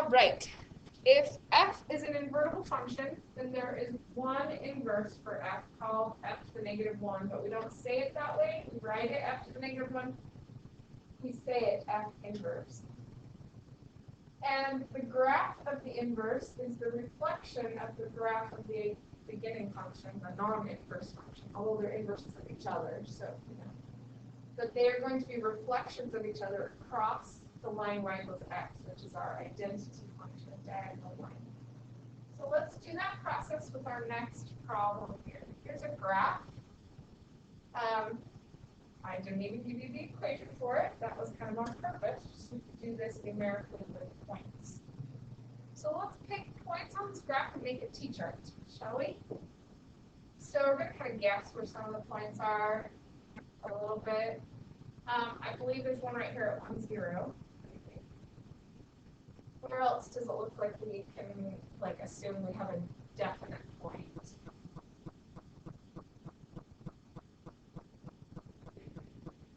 All right. If f is an invertible function, then there is one inverse for f called f to the negative 1, but we don't say it that way. We write it f to the negative 1. We say it f inverse. And the graph of the inverse is the reflection of the graph of the beginning function, the non-inverse function, although they're inverses of each other. So, but they are going to be reflections of each other across the line y equals x, which is our identity function, diagonal line. So let's do that process with our next problem here. Here's a graph. I didn't even give you the equation for it. That was kind of on purpose, just so we could do this numerically with points. So let's pick points on this graph and make a t-chart, shall we? So we're going to kind of guess where some of the points are a little bit. I believe there's one right here at 1, 0. Where else does it look like we can assume we have a definite point?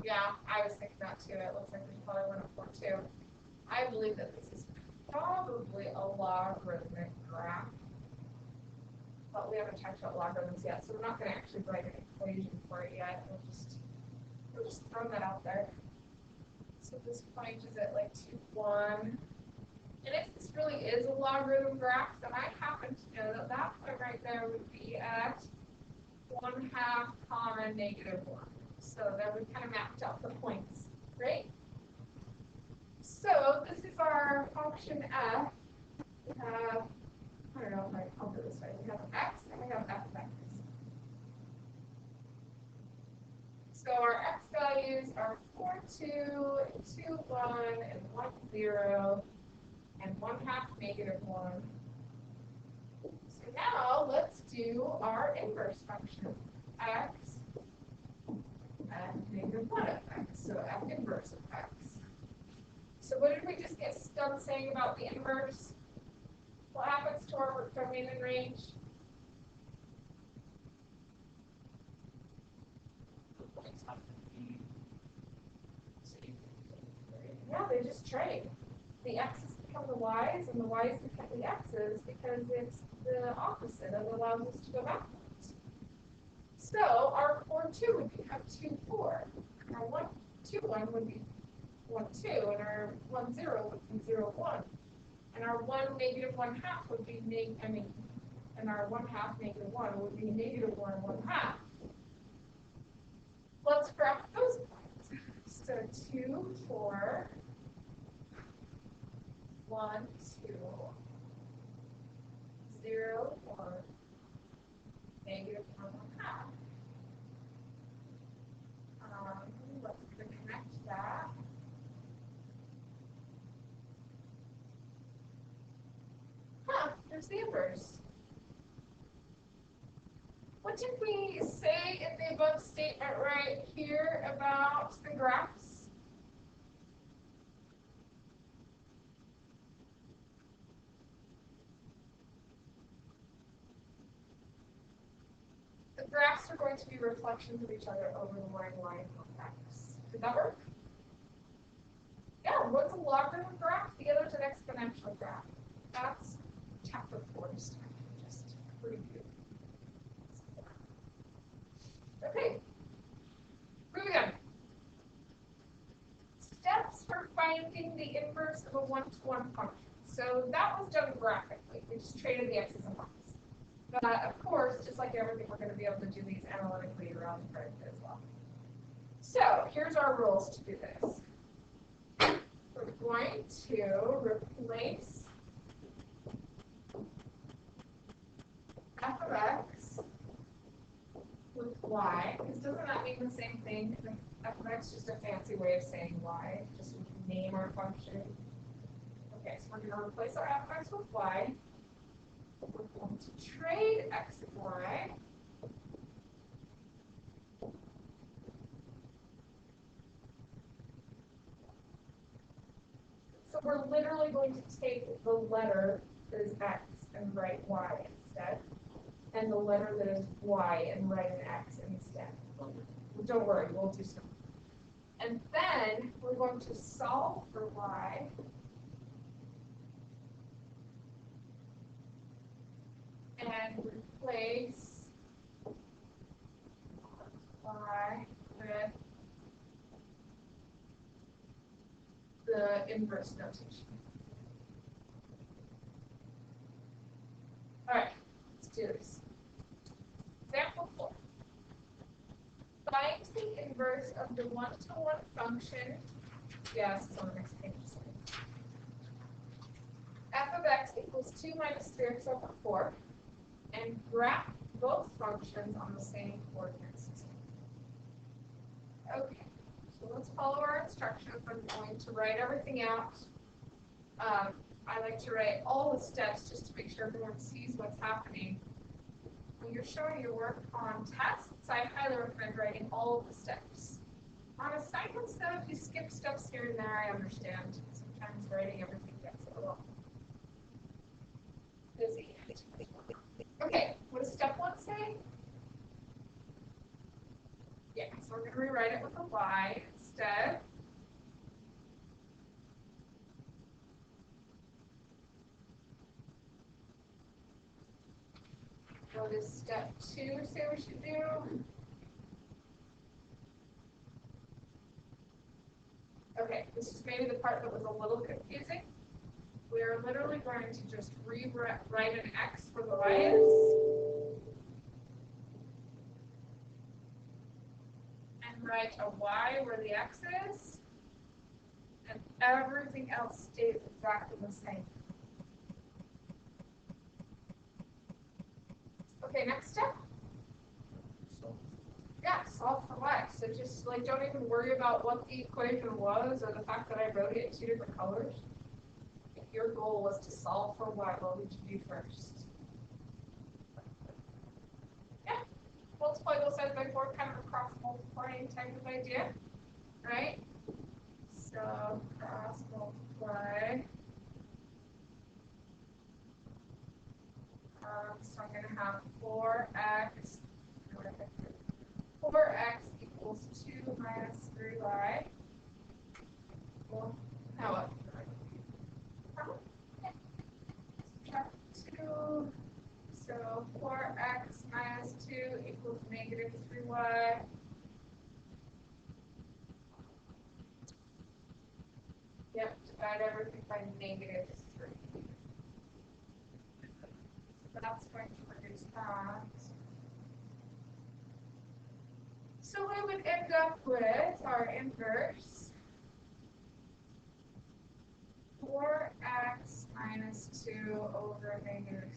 Yeah, I was thinking that too. It looks like there's probably one at 4 too. I believe that this is probably a logarithmic graph, but we haven't talked about logarithms yet, so we're not going to actually write an equation for it yet. We'll just throw that out there. So this point is at 2, 1. And if this really is a logarithm graph, then I happen to know that that point right there would be at 1/2 comma negative 1. So there we kind of mapped out the points, right? So this is our function f. We have, I don't know if I'll do this right. We have x and we have f of x. So our x values are 4, 2, 2, 1, and 1, 0. And 1/2 negative 1. So now let's do our inverse function, x and negative 1 of x, so f inverse of x. So what did we just get done saying about the inverse? What happens to our domain and range? Yeah, they just trade. The x's become the y's, and the y's become the x's because it's the opposite. It allows us to go backwards. So our 4, 2 would become 2, 4. And our 1, 2, 1 would be 1, 2. And our 1, 0 would be 0, 1. And our 1, negative 1/2 would be and our 1/2 negative 1 would be negative 1, 1/2. Let's graph those points. So 2, 4. 1, 2, 0, 1, negative 1/2. Let's connect that. There's the inverse. What did we say in the above statement right here about the graphs? The graphs are going to be reflections of each other over the line of x. Did that work? Yeah, one's a logarithm graph, the other's an exponential graph. That's chapter 4 stuff. Just review. Okay, moving on. Steps for finding the inverse of a one-to-one function. So that was done graphically. We just traded the x's and y's. But of course, just like everything, we're going to be able to do these analytically around the credit as well. So here's our rules to do this. We're going to replace f of x with y. Because doesn't that mean the same thing? F of x is just a fancy way of saying y, just so we can name our function. Okay, so we're going to replace our f of x with y. We're going to trade x and y. So we're literally going to take the letter that is x and write y instead, and the letter that is y and write an x instead. Don't worry, we'll do some. And then we're going to solve for y replace y with the inverse notation. All right, let's do this. Example 4. Find the inverse of the one-to-one function. Yes, it's on the next page. F of x equals 2 minus 3x over 4, and graph both functions on the same coordinate system. Okay, so let's follow our instructions. I'm going to write everything out. I like to write all the steps just to make sure everyone sees what's happening. When you're showing your work on tests, I highly recommend writing all of the steps. On assignments, though, if you skip steps here and there, I understand. Sometimes writing everything gets a little busy. Okay, what does step 1 say? Yeah, so we're going to rewrite it with a y instead. What does step 2 say we should do? Okay, this is maybe the part that was a little confusing. We're literally going to just rewrite an x for the y's and write a y where the x is, and everything else stays exactly the same. Okay, next step. Yeah, solve for y. So just like don't even worry about what the equation was or the fact that I wrote it in 2 different colors. If your goal was to solve for y, what would you do first? Yeah, multiply both sides by 4, kind of a cross multiplying type of idea, right? So cross multiply. So I'm going to have 4x equals 2 minus 3y. Well, now what? Subtract 2. So 4x minus 2 equals negative 3y. Yep, divide everything by negative 3. So that's going to produce that. So we would end up with our inverse, 4x minus 2 over negative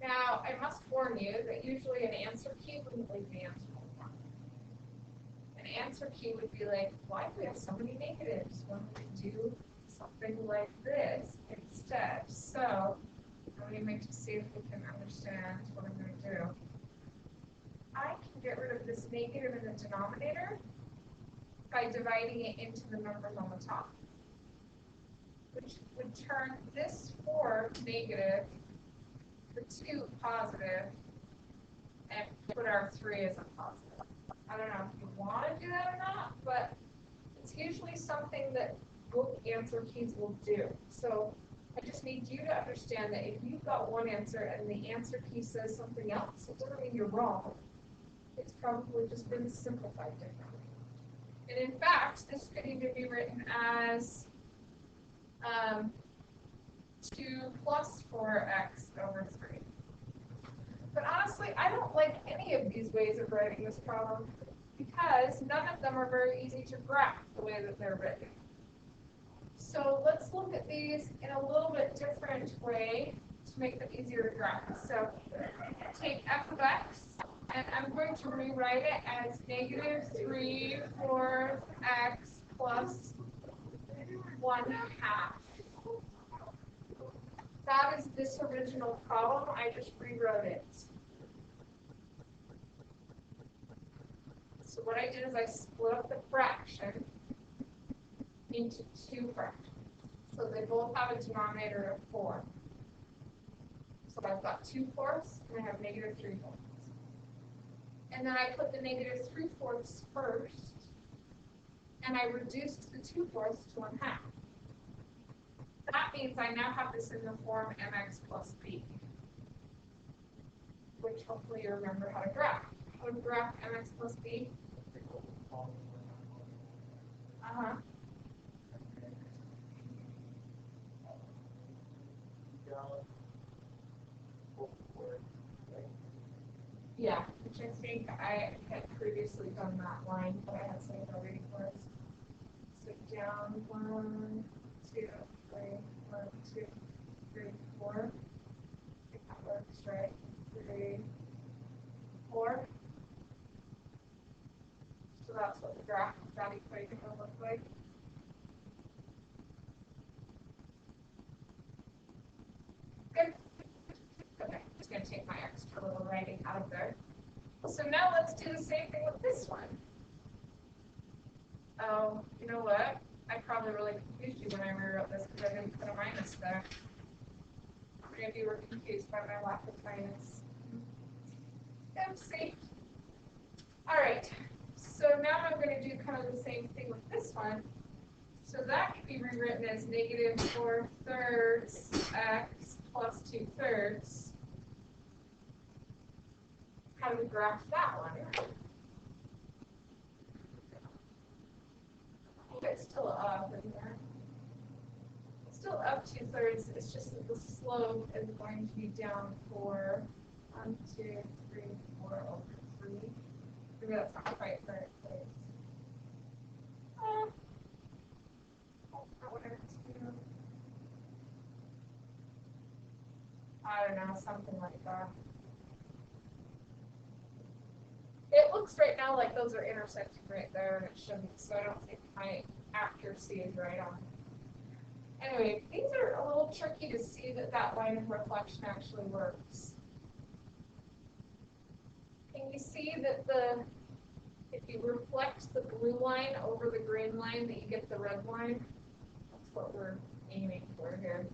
3. Now, I must warn you that usually an answer key wouldn't leave the answer alone. An answer key would be like, why do we have so many negatives when we do something like this instead? So, let me make to see if we can understand what I'm going to do. I can get rid of this negative in the denominator by dividing it into the numbers on the top, which would turn this 4 negative, the 2 positive, and put our 3 as a positive. I don't know if you want to do that or not, but it's usually something that book answer keys will do. So I just need you to understand that if you've got one answer and the answer key says something else, it doesn't mean you're wrong. It's probably just been simplified differently. And in fact, this could even be written as 2 plus 4x over 3. But honestly, I don't like any of these ways of writing this problem because none of them are very easy to graph the way that they're written. So let's look at these in a little bit different way to make them easier to graph. So take f of x, and I'm going to rewrite it as negative 3/4 x plus 1/2. That is this original problem. I just rewrote it. So what I did is I split up the fraction into 2 fractions. So they both have a denominator of 4. So I've got 2/4 and I have negative 3/4. And then I put the negative 3/4 first, and I reduced the 2/4 to 1/2. That means I now have this in the form mx plus b, which hopefully you remember how to graph. How to graph mx plus b? Uh-huh. Yeah, which I think I had previously done that line, but I had saved already for us. So down 1, 2, 3, 1, 2, 3, 4. I think that works, right? 3, 4. So that's what the graph of that equation will look like. Good. Okay, just going to take my extra little writing out of there. So now let's do the same thing with this one. Oh, you know what? I probably really confused you when I rewrote this because I didn't put a minus there. Many of you were confused by my lack of minus. Oopsie. All right. So now I'm going to do kind of the same thing with this one. So that can be rewritten as negative 4/3 x plus 2/3. How do we graph that one? It's still up in there. It's still up 2/3. It's just that the slope is going to be down 4. 1, 2, 3, 4 over 3. Maybe that's not quite right place. I don't know, something like that. It looks right now like those are intersecting right there, and it shouldn't, so I don't think my accuracy is right on. Anyway, these are a little tricky to see that that line of reflection actually works. Can you see that if you reflect the blue line over the green line, that you get the red line? That's what we're aiming for here.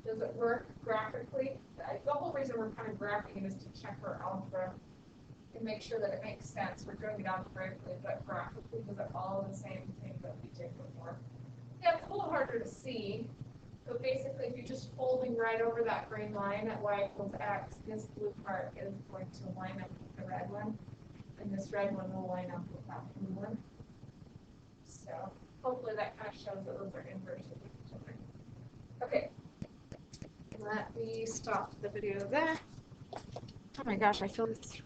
Does it work graphically? The whole reason we're kind of graphing it is to check our algebra and make sure that it makes sense. We're doing it algebraically, but graphically, does it follow the same thing that we did before? Yeah, it's a little harder to see, but basically, if you're just folding right over that green line at y equals x, this blue part is going to line up with the red one, and this red one will line up with that blue one. So hopefully that kind of shows that those are inverse of each other. Okay. Let me stop the video there. Oh my gosh, I feel this